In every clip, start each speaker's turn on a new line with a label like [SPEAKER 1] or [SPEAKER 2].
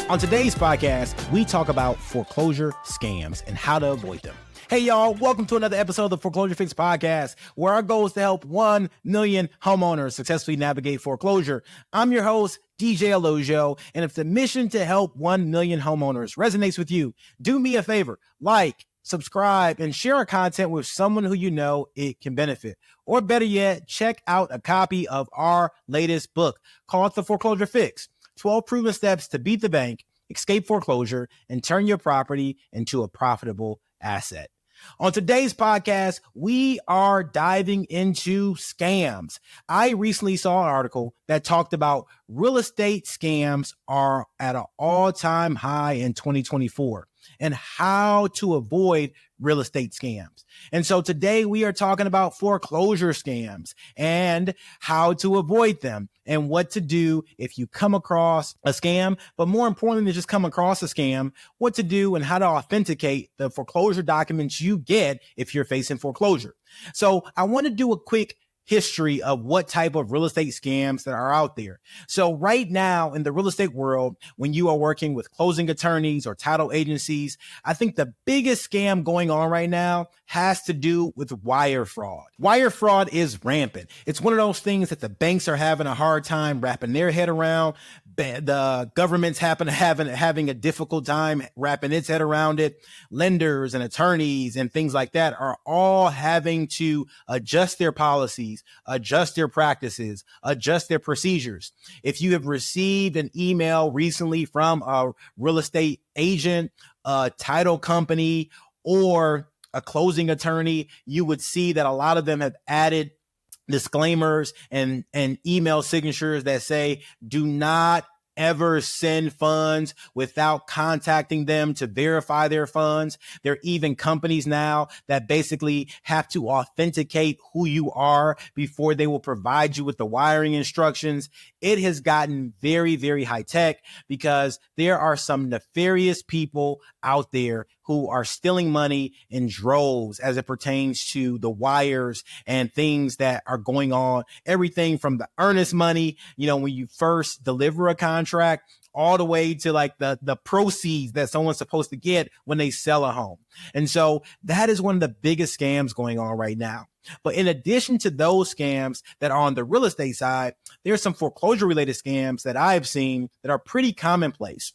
[SPEAKER 1] On today's podcast, we talk about foreclosure scams and how to avoid them. Hey, y'all, welcome to another episode of the Foreclosure Fix podcast, where our goal is to help 1 million homeowners successfully navigate foreclosure. I'm your host, DJ Olojo, and if the mission to help 1 million homeowners resonates with you, do me a favor, like, subscribe, and share our content with someone who you know it can benefit. Or better yet, check out a copy of our latest book called The Foreclosure Fix, 12 proven steps to beat the bank, escape foreclosure, and turn your property into a profitable asset. On today's podcast, we are diving into scams. I recently saw an article that talked about real estate scams are at an all-time high in 2024 and how to avoid real estate scams. And so today we are talking about foreclosure scams and how to avoid them and what to do if you come across a scam, but more importantly than just come across a scam, what to do and how to authenticate the foreclosure documents you get if you're facing foreclosure. So I want to do a quick history of what type of real estate scams that are out there. So right now in the real estate world, when you are working with closing attorneys or title agencies, I think the biggest scam going on right now has to do with wire fraud. Wire fraud is rampant. It's one of those things that the banks are having a hard time wrapping their head around. The government's having a difficult time wrapping its head around it. Lenders and attorneys and things like that are all having to adjust their policies, adjust their practices, adjust their procedures. If you have received an email recently from a real estate agent, a title company, or a closing attorney, you would see that a lot of them have added disclaimers and email signatures that say, do not ever send funds without contacting them to verify their funds. There are even companies now that basically have to authenticate who you are before they will provide you with the wiring instructions. It has gotten very, very high tech because there are some nefarious people out there who are stealing money in droves as it pertains to the wires and things that are going on. Everything from the earnest money, when you first deliver a contract, all the way to like the proceeds that someone's supposed to get when they sell a home. And so that is one of the biggest scams going on right now. But in addition to those scams that are on the real estate side, there's some foreclosure related scams that I've seen that are pretty commonplace.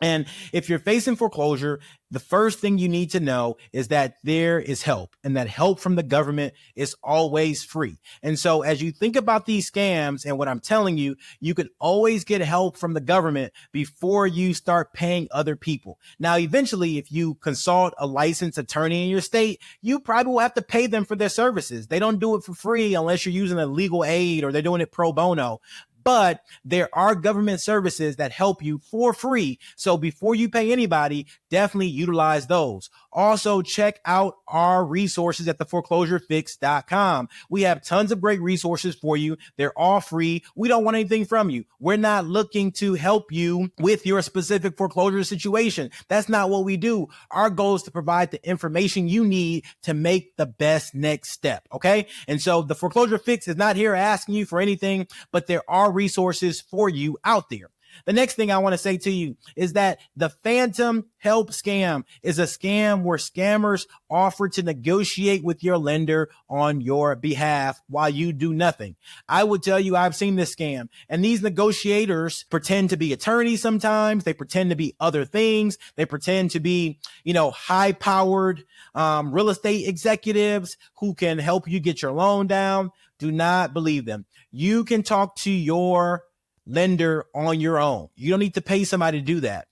[SPEAKER 1] And if you're facing foreclosure, the first thing you need to know is that there is help, and that help from the government is always free. And so as you think about these scams and what I'm telling you, you can always get help from the government before you start paying other people. Now, eventually, if you consult a licensed attorney in your state, you probably will have to pay them for their services. They don't do it for free unless you're using a legal aid or they're doing it pro bono. But there are government services that help you for free. So before you pay anybody, definitely utilize those. Also, check out our resources at theforeclosurefix.com. We have tons of great resources for you. They're all free. We don't want anything from you. We're not looking to help you with your specific foreclosure situation. That's not what we do. Our goal is to provide the information you need to make the best next step. Okay. And so the Foreclosure Fix is not here asking you for anything, but there are resources for you out there. The next thing I want to say to you is that the phantom help scam is a scam where scammers offer to negotiate with your lender on your behalf while you do nothing. I would tell you I've seen this scam, and these negotiators pretend to be attorneys sometimes. They pretend to be other things. They pretend to be, high-powered real estate executives who can help you get your loan down. Do not believe them. You can talk to your lender on your own. You don't need to pay somebody to do that,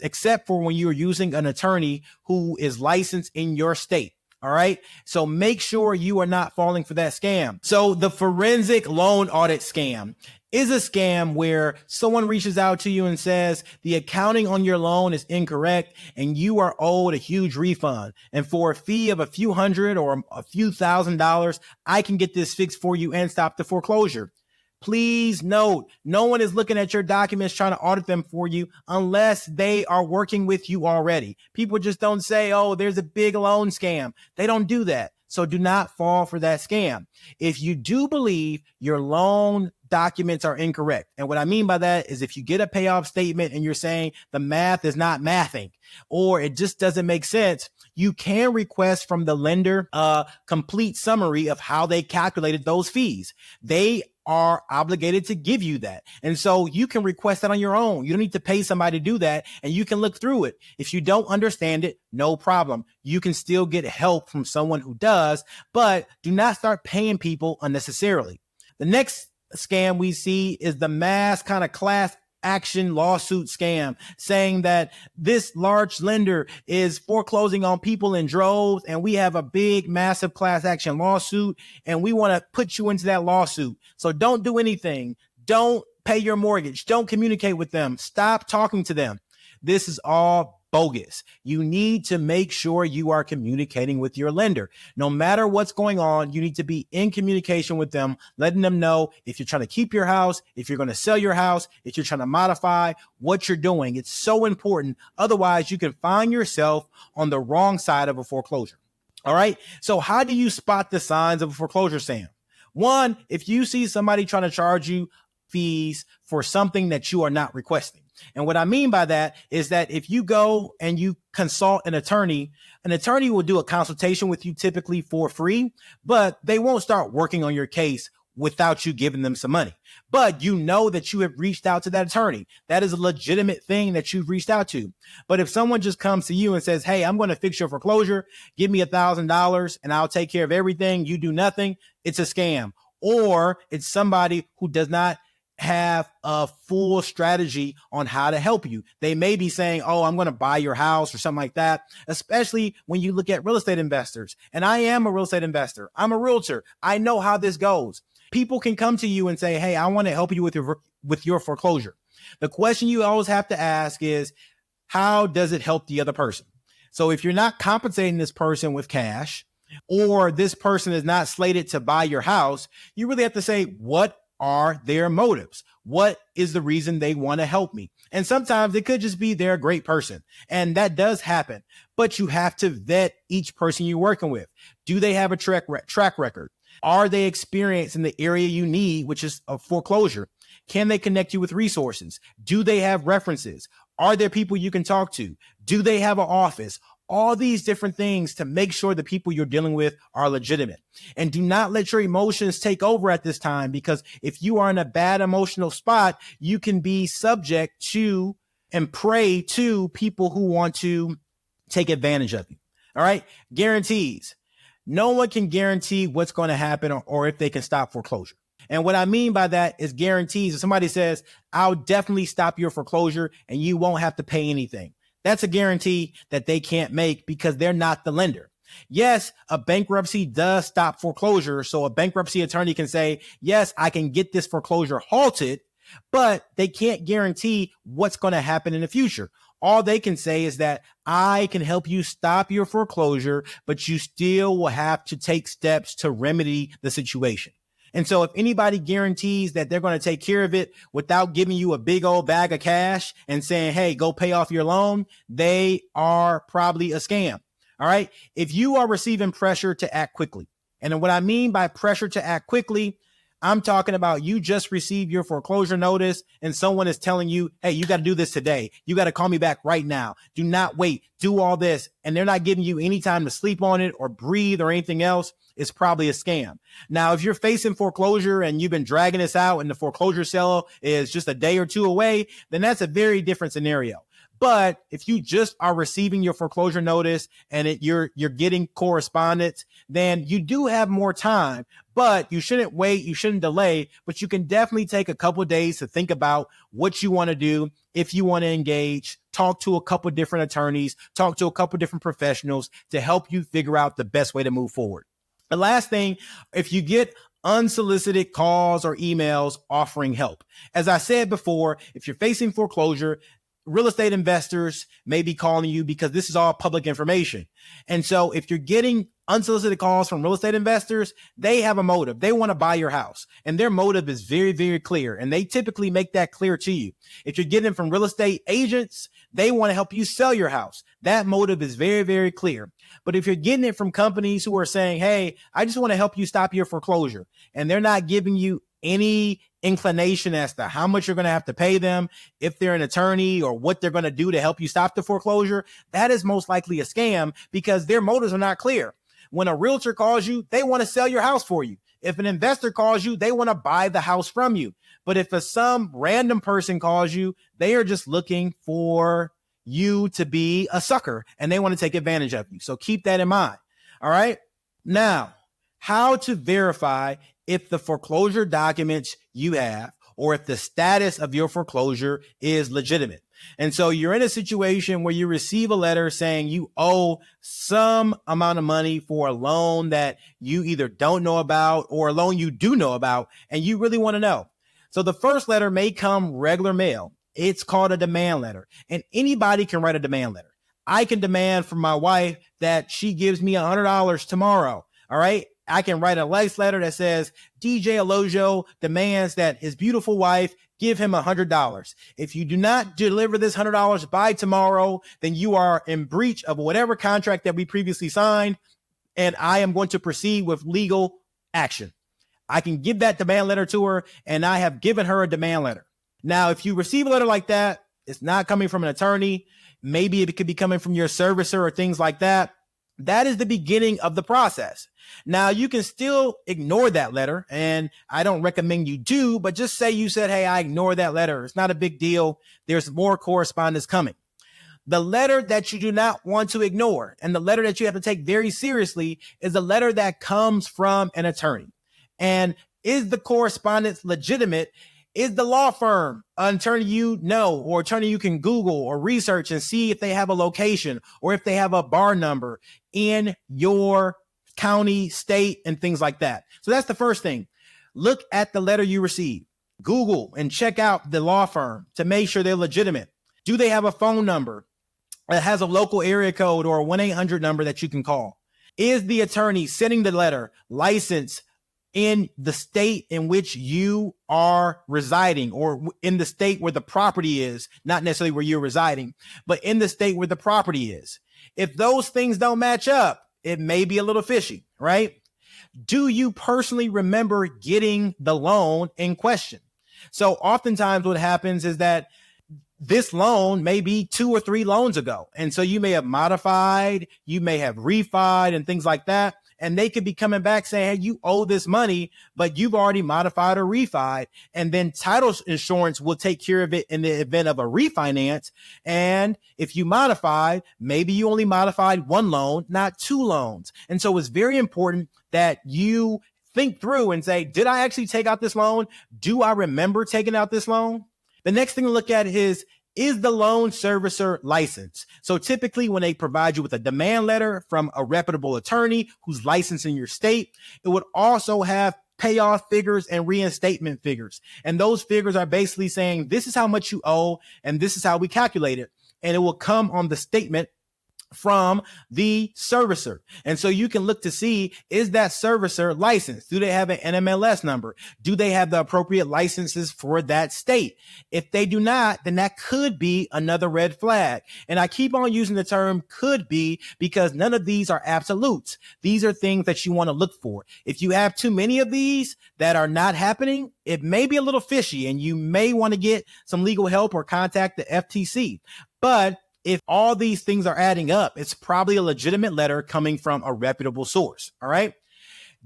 [SPEAKER 1] except for when you're using an attorney who is licensed in your state. All right. So make sure you are not falling for that scam. So the forensic loan audit scam is a scam where someone reaches out to you and says the accounting on your loan is incorrect and you are owed a huge refund. And for a fee of a few hundred or a few $1,000s, I can get this fixed for you and stop the foreclosure. Please note, no one is looking at your documents trying to audit them for you unless they are working with you already. People just don't say, oh, there's a big loan scam. They don't do that. So do not fall for that scam. If you do believe your loan documents are incorrect. And what I mean by that is if you get a payoff statement and you're saying the math is not mathing or it just doesn't make sense, you can request from the lender a complete summary of how they calculated those fees. They are obligated to give you that. And so you can request that on your own. You don't need to pay somebody to do that, and you can look through it. If you don't understand it, no problem. You can still get help from someone who does, but do not start paying people unnecessarily. The next scam we see is the mass kind of class action lawsuit scam, saying that this large lender is foreclosing on people in droves and we have a big, massive class action lawsuit and we want to put you into that lawsuit. So don't do anything. Don't pay your mortgage. Don't communicate with them. Stop talking to them. This is all bogus. You need to make sure you are communicating with your lender. No matter what's going on, you need to be in communication with them, letting them know if you're trying to keep your house, if you're going to sell your house, if you're trying to modify what you're doing. It's so important. Otherwise, you can find yourself on the wrong side of a foreclosure. All right. So how do you spot the signs of a foreclosure scam? One, if you see somebody trying to charge you fees for something that you are not requesting. And what I mean by that is that if you go and you consult an attorney will do a consultation with you typically for free, but they won't start working on your case without you giving them some money. But you know that you have reached out to that attorney. That is a legitimate thing that you've reached out to. But if someone just comes to you and says, hey, I'm going to fix your foreclosure, give me $1,000 and I'll take care of everything, you do nothing, it's a scam. Or it's somebody who does not have a full strategy on how to help you. They may be saying, oh, I'm going to buy your house or something like that, especially when you look at real estate investors. And I am a real estate investor. I'm a realtor. I know how this goes. People can come to you and say, hey, I want to help you with your foreclosure. The question you always have to ask is, how does it help the other person? So if you're not compensating this person with cash, or this person is not slated to buy your house, you really have to say, what are their motives? What is the reason they want to help me? And sometimes it could just be they're a great person. And that does happen. But you have to vet each person you're working with. Do they have a track record? Are they experienced in the area you need, which is a foreclosure? Can they connect you with resources? Do they have references? Are there people you can talk to? Do they have an office? All these different things to make sure the people you're dealing with are legitimate. And do not let your emotions take over at this time, because if you are in a bad emotional spot, you can be subject to and prey to people who want to take advantage of you. All right. Guarantees. No one can guarantee what's going to happen or if they can stop foreclosure. And what I mean by that is guarantees. If somebody says, I'll definitely stop your foreclosure and you won't have to pay anything, that's a guarantee that they can't make because they're not the lender. Yes, a bankruptcy does stop foreclosure. So a bankruptcy attorney can say, yes, I can get this foreclosure halted, but they can't guarantee what's going to happen in the future. All they can say is that I can help you stop your foreclosure, but you still will have to take steps to remedy the situation. And so if anybody guarantees that they're going to take care of it without giving you a big old bag of cash and saying, hey, go pay off your loan, they are probably a scam. All right. If you are receiving pressure to act quickly, and what I mean by pressure to act quickly, I'm talking about you just received your foreclosure notice and someone is telling you, hey, you got to do this today. You got to call me back right now. Do not wait. Do all this. And they're not giving you any time to sleep on it or breathe or anything else. It's probably a scam. Now, if you're facing foreclosure and you've been dragging this out and the foreclosure sale is just a day or two away, then that's a very different scenario. But if you just are receiving your foreclosure notice and you're getting correspondence, then you do have more time, but you shouldn't wait. You shouldn't delay, but you can definitely take a couple of days to think about what you want to do. If you want to engage, talk to a couple of different attorneys, talk to a couple of different professionals to help you figure out the best way to move forward. The last thing, if you get unsolicited calls or emails offering help, as I said before, if you're facing foreclosure, real estate investors may be calling you because this is all public information. And so if you're getting unsolicited calls from real estate investors, they have a motive. They want to buy your house and their motive is very, very clear. And they typically make that clear to you. If you're getting it from real estate agents, they want to help you sell your house. That motive is very, very clear. But if you're getting it from companies who are saying, hey, I just want to help you stop your foreclosure, and they're not giving you any inclination as to how much you're going to have to pay them, if they're an attorney, or what they're going to do to help you stop the foreclosure, that is most likely a scam because their motives are not clear. When a realtor calls you, they want to sell your house for you. If an investor calls you, they want to buy the house from you. But if some random person calls you, they are just looking for you to be a sucker and they want to take advantage of you. So keep that in mind. All right. Now, how to verify if the foreclosure documents you have or if the status of your foreclosure is legitimate. And so you're in a situation where you receive a letter saying you owe some amount of money for a loan that you either don't know about or a loan you do know about, and you really want to know. So the first letter may come regular mail. It's called a demand letter, and anybody can write a demand letter. I can demand from my wife that she gives me $100 tomorrow. All right. I can write a nice letter that says DJ Olojo demands that his beautiful wife give him $100. If you do not deliver this $100 by tomorrow, then you are in breach of whatever contract that we previously signed, and I am going to proceed with legal action. I can give that demand letter to her, and I have given her a demand letter. Now, if you receive a letter like that, it's not coming from an attorney. Maybe it could be coming from your servicer or things like that. That is the beginning of the process. Now, you can still ignore that letter, and I don't recommend you do, but just say you said, hey, I ignore that letter. It's not a big deal. There's more correspondence coming. The letter that you do not want to ignore and the letter that you have to take very seriously is the letter that comes from an attorney. And is the correspondence legitimate? Is the law firm an attorney you know, or attorney you can Google or research and see if they have a location or if they have a bar number in your county, state, and things like that? So that's the first thing. Look at the letter you receive. Google and check out the law firm to make sure they're legitimate. Do they have a phone number that has a local area code or a 1-800 number that you can call? Is the attorney sending the letter licensed in the state in which you are residing, or in the state where the property is, not necessarily where you're residing, but in the state where the property is? If those things don't match up, it may be a little fishy, right? Do you personally remember getting the loan in question? So oftentimes what happens is that this loan may be 2 or 3 loans ago. And so you may have modified, you may have refied and things like that. And they could be coming back saying, hey, you owe this money, but you've already modified or refied. And then title insurance will take care of it in the event of a refinance. And if you modified, maybe you only modified 1 loan, not 2 loans. And so it's very important that you think through and say, did I actually take out this loan? Do I remember taking out this loan? The next thing to look at is the loan servicer licensed? So typically when they provide you with a demand letter from a reputable attorney who's licensed in your state, it would also have payoff figures and reinstatement figures. And those figures are basically saying, this is how much you owe, and this is how we calculate it. And it will come on the statement from the servicer. And so you can look to see, is that servicer licensed? Do they have an NMLS number? Do they have the appropriate licenses for that state? If they do not, then that could be another red flag. And I keep on using the term could be because none of these are absolutes. These are things that you want to look for. If you have too many of these that are not happening, it may be a little fishy and you may want to get some legal help or contact the FTC. But if all these things are adding up, it's probably a legitimate letter coming from a reputable source. All right.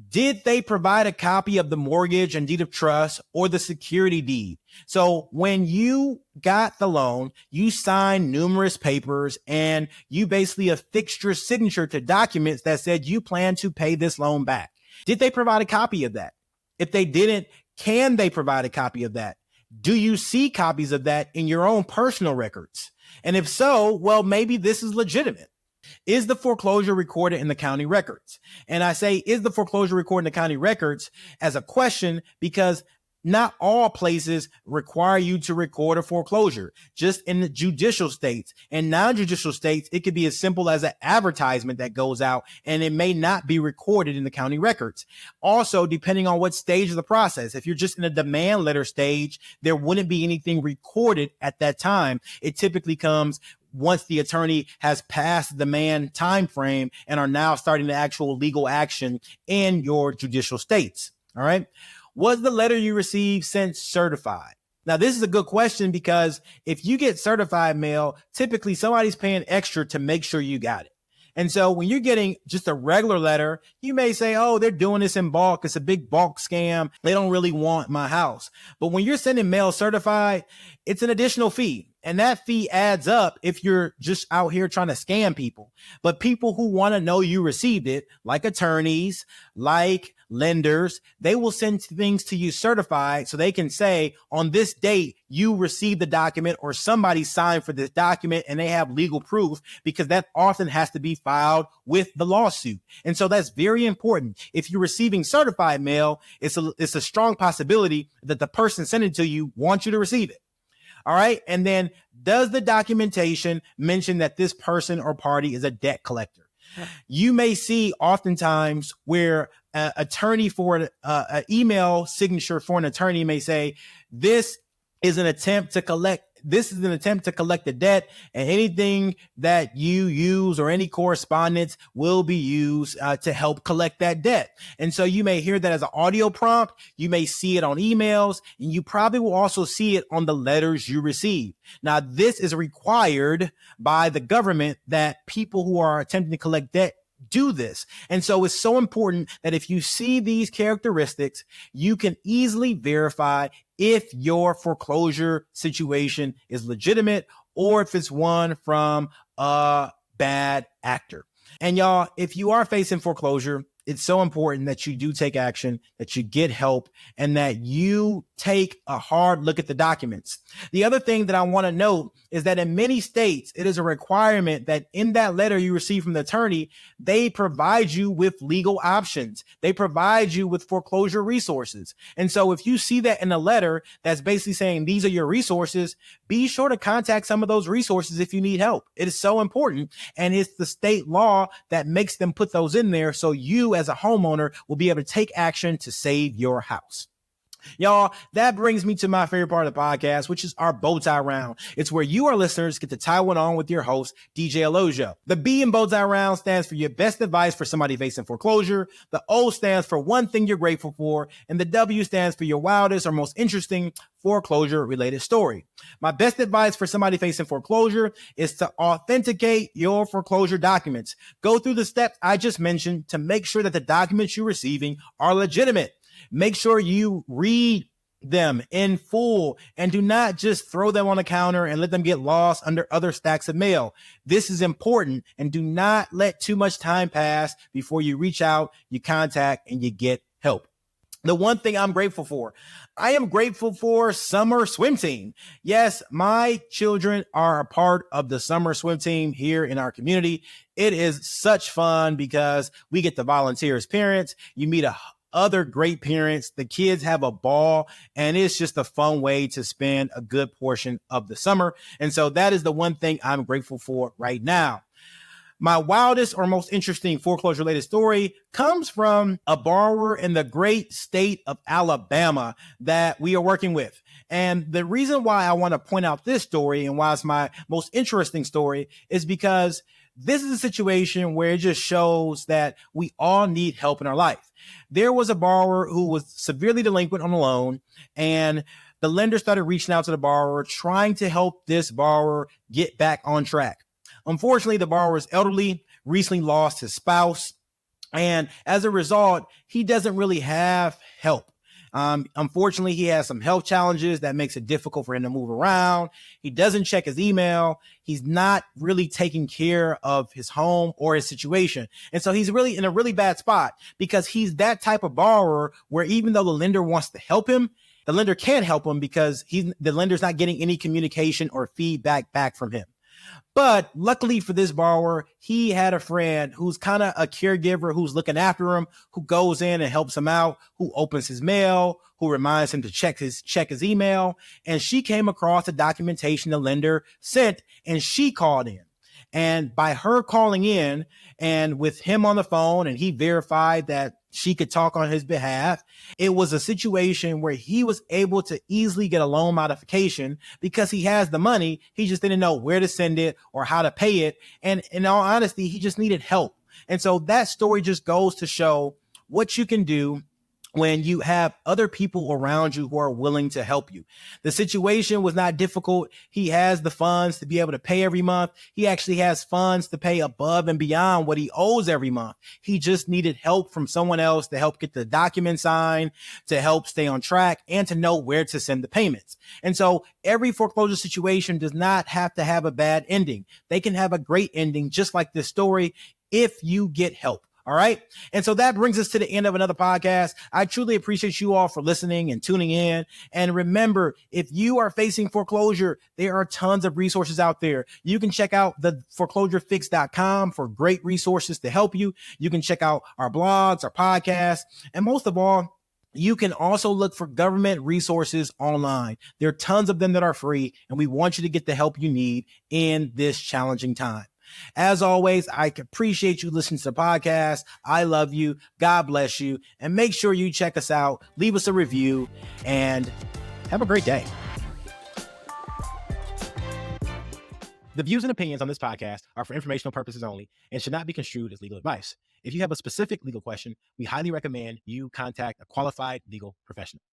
[SPEAKER 1] Did they provide a copy of the mortgage and deed of trust or the security deed? So when you got the loan, you signed numerous papers and you basically affixed your signature to documents that said you plan to pay this loan back. Did they provide a copy of that? If they didn't, can they provide a copy of that? Do you see copies of that in your own personal records? And if so, well, maybe this is legitimate. Is the foreclosure recorded in the county records? And I say, is the foreclosure recorded in the county records as a question because not all places require you to record a foreclosure. Just in the judicial states and non-judicial states, it could be as simple as an advertisement that goes out and it may not be recorded in the county records. Also, depending on what stage of the process, if you're just in a demand letter stage, there wouldn't be anything recorded at that time. It typically comes once the attorney has passed the demand time frame and are now starting the actual legal action in your judicial states. All right. Was the letter you received sent certified? Now, this is a good question because if you get certified mail, typically somebody's paying extra to make sure you got it. And so when you're getting just a regular letter, you may say, oh, they're doing this in bulk. It's a big bulk scam. They don't really want my house. But when you're sending mail certified, it's an additional fee. And that fee adds up if you're just out here trying to scam people. But people who want to know you received it, like attorneys, like lenders, they will send things to you certified so they can say on this date, you received the document or somebody signed for this document and they have legal proof, because that often has to be filed with the lawsuit. And so that's very important. If you're receiving certified mail, it's a strong possibility that the person sending it to you wants you to receive it. All right. And then does the documentation mention that this person or party is a debt collector? You may see oftentimes where an attorney for an email signature for an attorney may say, this is an attempt to collect the debt, and anything that you use or any correspondence will be used to help collect that debt. And so you may hear that as an audio prompt. You may see it on emails, and you probably will also see it on the letters you receive. Now, this is required by the government that people who are attempting to collect debt do this. And so it's so important that if you see these characteristics, you can easily verify if your foreclosure situation is legitimate or if it's one from a bad actor. And y'all, if you are facing foreclosure, it's so important that you do take action, that you get help, and that you take a hard look at the documents. The other thing that I want to note is that in many states, it is a requirement that in that letter you receive from the attorney, they provide you with legal options. They provide you with foreclosure resources. And so if you see that in a letter that's basically saying these are your resources, be sure to contact some of those resources if you need help. It is so important. And it's the state law that makes them put those in there, so you as a homeowner will be able to take action to save your house. Y'all, that brings me to my favorite part of the podcast, which is our bow tie round. It's where you, our listeners, get to tie one on with your host, DJ Olojo. The B in bow tie round stands for your best advice for somebody facing foreclosure. The O stands for one thing you're grateful for. And the W stands for your wildest or most interesting foreclosure-related story. My best advice for somebody facing foreclosure is to authenticate your foreclosure documents. Go through the steps I just mentioned to make sure that the documents you're receiving are legitimate. Make sure you read them in full and do not just throw them on the counter and let them get lost under other stacks of mail. This is important, and do not let too much time pass before you reach out, you contact, and you get help. The one thing I'm grateful for, I am grateful for summer swim team. Yes, my children are a part of the summer swim team here in our community. It is such fun because we get to volunteer as parents. You meet other great parents. The kids have a ball, and it's just a fun way to spend a good portion of the summer. And so that is the one thing I'm grateful for right now. My wildest or most interesting foreclosure related story comes from a borrower in the great state of Alabama that we are working with. And the reason why I want to point out this story and why it's my most interesting story is because this is a situation where it just shows that we all need help in our life. There was a borrower who was severely delinquent on a loan, and the lender started reaching out to the borrower, trying to help this borrower get back on track. Unfortunately, the borrower is elderly, recently lost his spouse, and as a result, he doesn't really have help. Unfortunately, he has some health challenges that makes it difficult for him to move around. He doesn't check his email. He's not really taking care of his home or his situation. And so he's really in a really bad spot because he's that type of borrower where even though the lender wants to help him, the lender can't help him because the lender's not getting any communication or feedback back from him. But luckily for this borrower, he had a friend who's kind of a caregiver who's looking after him, who goes in and helps him out, who opens his mail, who reminds him to check his email. And she came across the documentation the lender sent, and she called in. And by her calling in and with him on the phone, and he verified that she could talk on his behalf, it was a situation where he was able to easily get a loan modification because he has the money. He just didn't know where to send it or how to pay it. And in all honesty, he just needed help. And so that story just goes to show what you can do when you have other people around you who are willing to help you. The situation was not difficult. He has the funds to be able to pay every month. He actually has funds to pay above and beyond what he owes every month. He just needed help from someone else to help get the document signed, to help stay on track, and to know where to send the payments. And so every foreclosure situation does not have to have a bad ending. They can have a great ending, just like this story, if you get help. All right. And so that brings us to the end of another podcast. I truly appreciate you all for listening and tuning in. And remember, if you are facing foreclosure, there are tons of resources out there. You can check out the foreclosurefix.com for great resources to help you. You can check out our blogs, our podcasts, and most of all, you can also look for government resources online. There are tons of them that are free, and we want you to get the help you need in this challenging time. As always, I appreciate you listening to the podcast. I love you. God bless you. And make sure you check us out, leave us a review, and have a great day. The views and opinions on this podcast are for informational purposes only and should not be construed as legal advice. If you have a specific legal question, we highly recommend you contact a qualified legal professional.